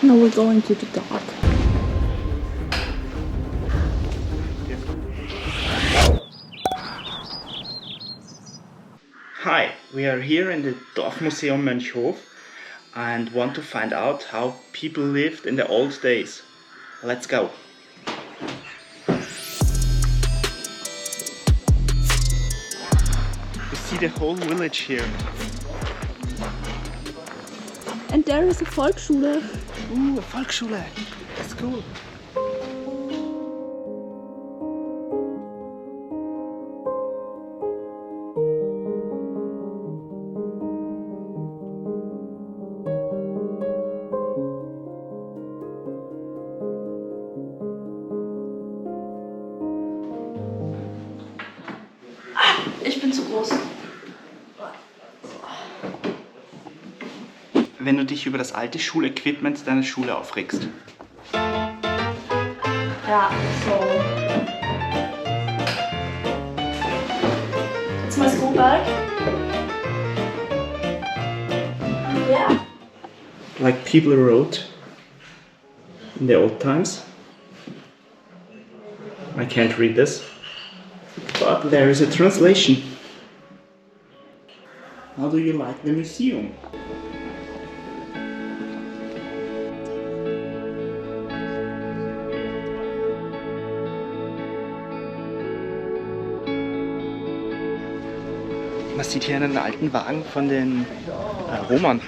Now we're going to the dark. Hi, we are here in the Dorfmuseum Mönchhof and want to find out how people lived in the old days. Let's go! You see the whole village here. And there is a Volksschule. Ooh, a Volksschule! That's cool! Ich bin zu groß. Wenn du dich über das alte Schulequipment deiner Schule aufregst. Ja, so. It's my school bag. Yeah. Like people wrote in the old times. I can't read this, but there is a translation. How do you like the museum? Man sieht hier einen alten Wagen von den Römern.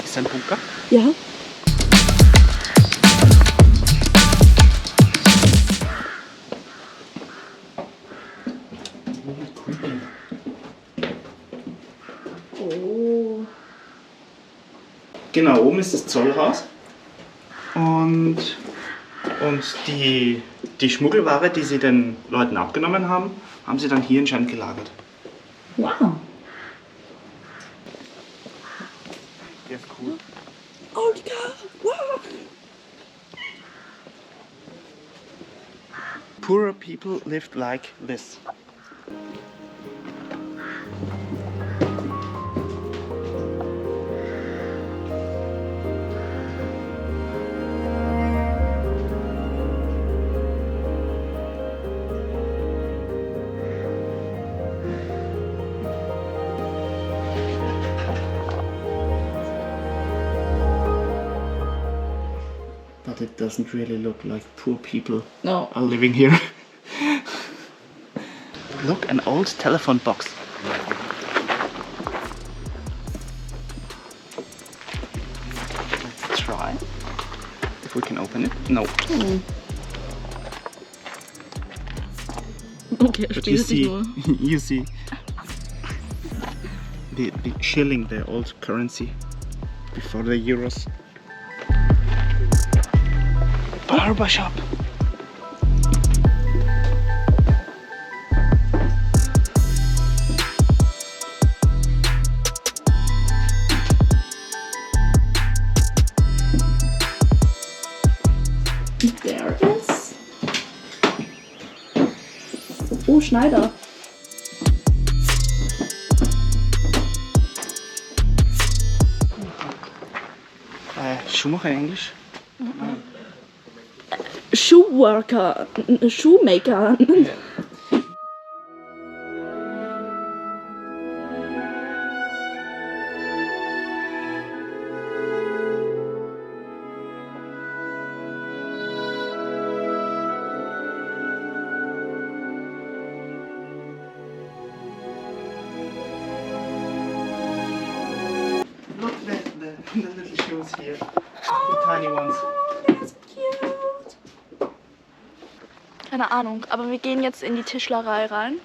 Ist ein Bunker? Ja. Oh. Genau, oben ist das Zollhaus und die Schmuggelware, die sie den Leuten abgenommen haben, haben sie dann hier anscheinend gelagert. Wow. Der ist cool. Old car. Wow. Poorer people lived like this. But it doesn't really look like poor people No. are living here. Look, an old telephone box. Let's try if we can open it. No. Okay, But spiel dich nur. you see the shilling, the old currency before the euros. Barber shop. There is. Oh, Schneider. Schuhmacher in Englisch? Shoemaker. Look at the little shoes here. The tiny ones. That's cute. Keine Ahnung, aber wir gehen jetzt in die Tischlerei rein.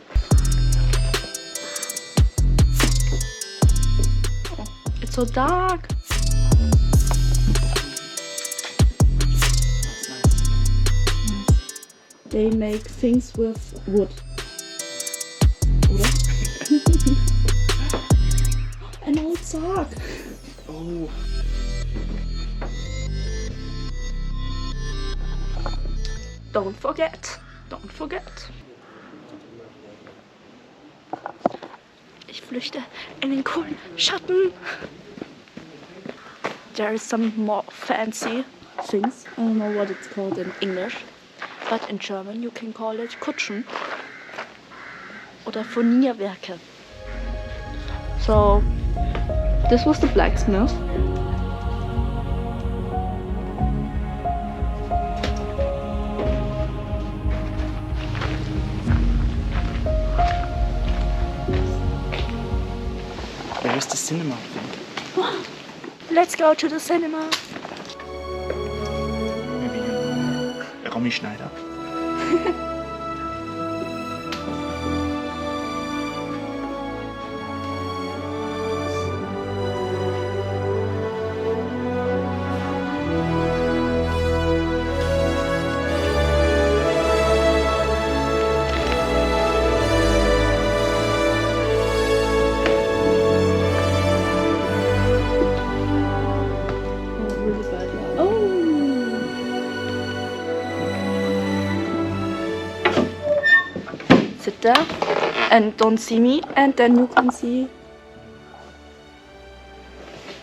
Oh, it's so dark. They make things with wood. Oder? An old sock. Oh. Don't forget. Don't forget. Ich flüchte in den coolen Schatten. There is some more fancy things. I don't know what it's called in English, but in German you can call it Kutschen oder Furnierwerke. So this was the blacksmith. Where is the cinema, I think? Let's go to the cinema. Maybe Romy Schneider. Sit there and don't see me, and then you can see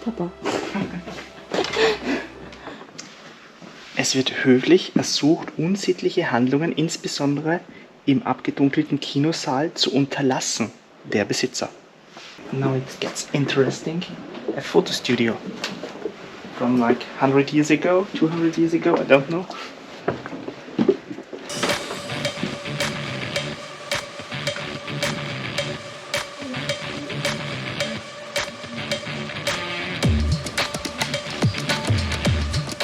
Papa. Es wird höflich ersucht, unsittliche Handlungen, insbesondere im abgedunkelten Kinosaal, zu unterlassen. Der Besitzer. Now it gets interesting. A photo studio. From like 100 years ago, 200 years ago, I don't know.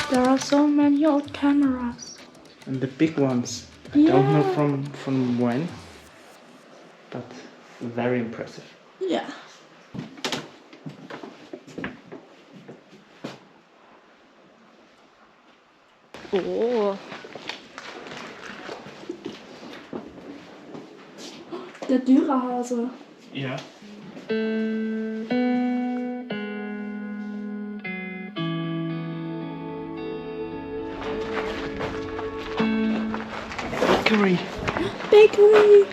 There are so many old cameras. And the big ones. I don't know from when, but very impressive. Yeah. Oh. Der Dürerhase. Ja. Bakery. Bakery.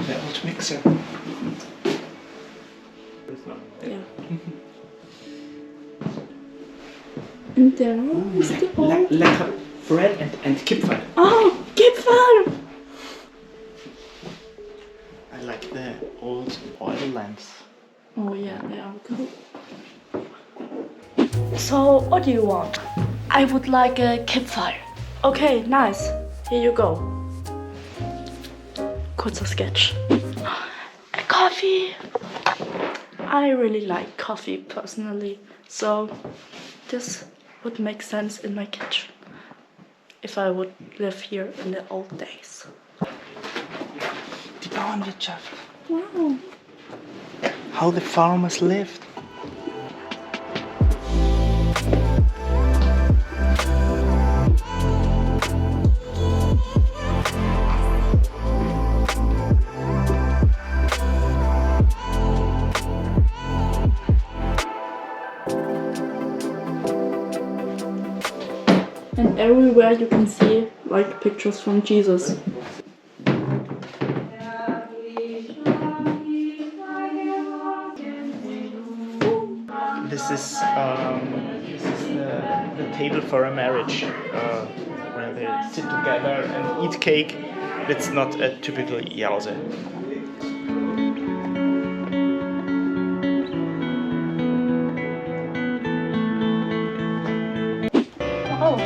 The old mixer. Yeah. And there is the old... Lecker bread and Kipferl. Oh, Gipfel! I like the old oil lamps. Oh yeah, they are cool. So, what do you want? I would like a Kipfel. Okay, nice. Here you go. Kurzer Sketch. A coffee. I really like coffee personally, so this would make sense in my kitchen if I would live here in the old days. Die Bauernwirtschaft. Wow. How the farmers lived. And everywhere you can see like pictures from Jesus. This is the table for a marriage, where they sit together and eat cake. It's not a typical Jause. Oh,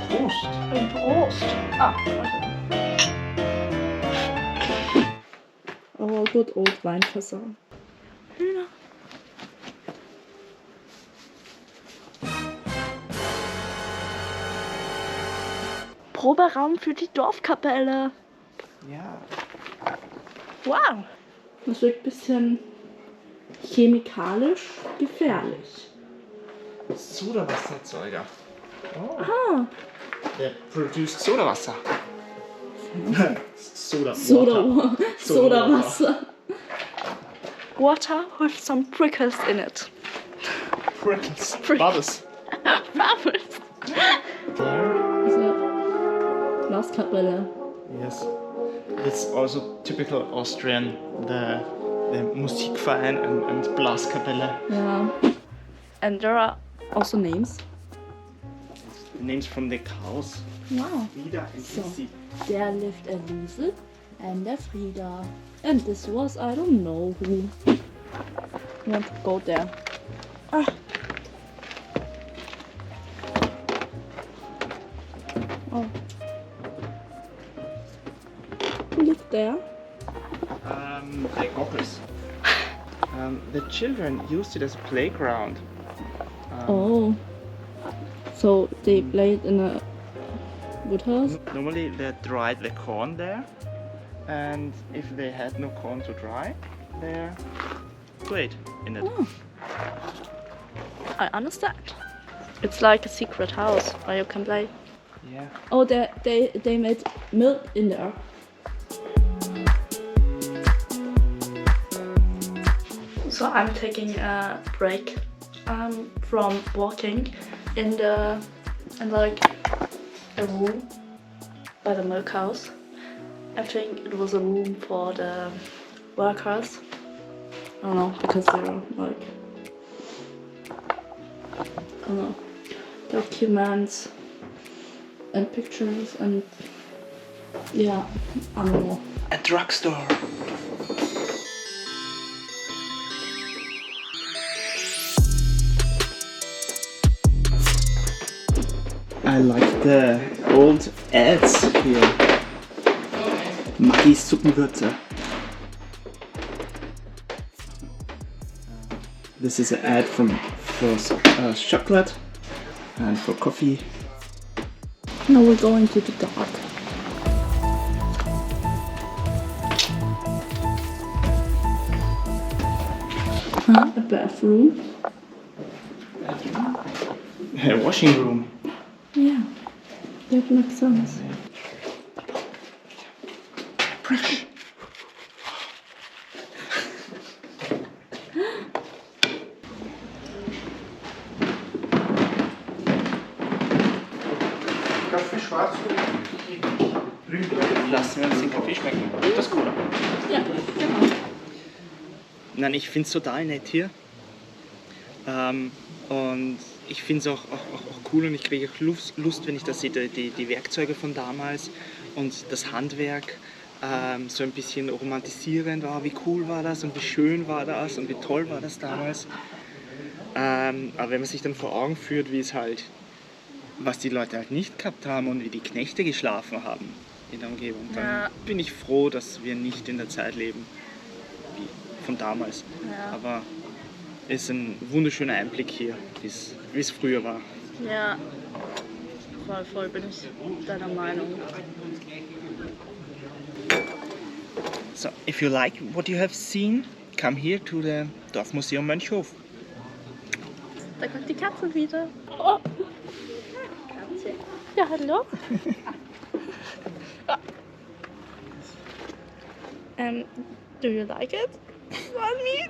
Prost! ein Prost. Ah, okay. Oh, good old Weinfässer. Hühner. Proberaum für die Dorfkapelle. Ja. Wow. Das wirkt ein bisschen chemikalisch gefährlich. Sodawassererzeuger. Oh. Ah. Der produced Sodawasser. Sodawasser. Water with some prickles in it. Prickles. Bubbles. Bubbles. Also, Glaskapelle. Yes. It's also typical Austrian, the Musikverein and Blaskapelle. Yeah. And there are also names. Names from the cows. Wow. Frida and So, Sissi. there lived a Liesel and a Frida. And this was, I don't know who. I want to go there. Ah. Oh. Who lived there? The goggles. The children used it as a playground. Oh. So they played in a wood house? Normally they dried the corn there, and if they had no corn to dry, they played in it. Oh. I understand. It's like a secret house where you can play. Yeah. Oh, they made milk in there. So I'm taking a break from walking in like a room by the milk house. I think it was a room for the workers. I don't know, because they're like, I don't know, documents and pictures and yeah, I don't know. A drugstore. I like the old ads here. Maggis Suppenwürze. This is an ad for chocolate and for coffee. Now we're going to the dark. Huh? A bathroom? A washing room. Yeah, that makes sense. Fresh. Kaffee schwarz oder lassen wir uns den Kaffee schmecken. Das ist cool. Ja, genau. Nein, ich finde es total nett hier. Und ich finde es auch cool und ich kriege auch Lust, wenn ich das sehe, die Werkzeuge von damals und das Handwerk so ein bisschen romantisierend war. Wie cool war das und wie schön war das und wie toll war das damals. Aber wenn man sich dann vor Augen führt, wie es halt, was die Leute halt nicht gehabt haben und wie die Knechte geschlafen haben in der Umgebung, dann bin ich froh, dass wir nicht in der Zeit leben wie von damals. Ja. Aber es ist ein wunderschöner Einblick hier, wie es früher war. Ja, voll bin ich deiner Meinung. So, if you like what you have seen, come here to the Dorfmuseum Mönchhof. Da kommt die Katze wieder. Oh. Katze. Ja, hallo. Do you like it? Mommy?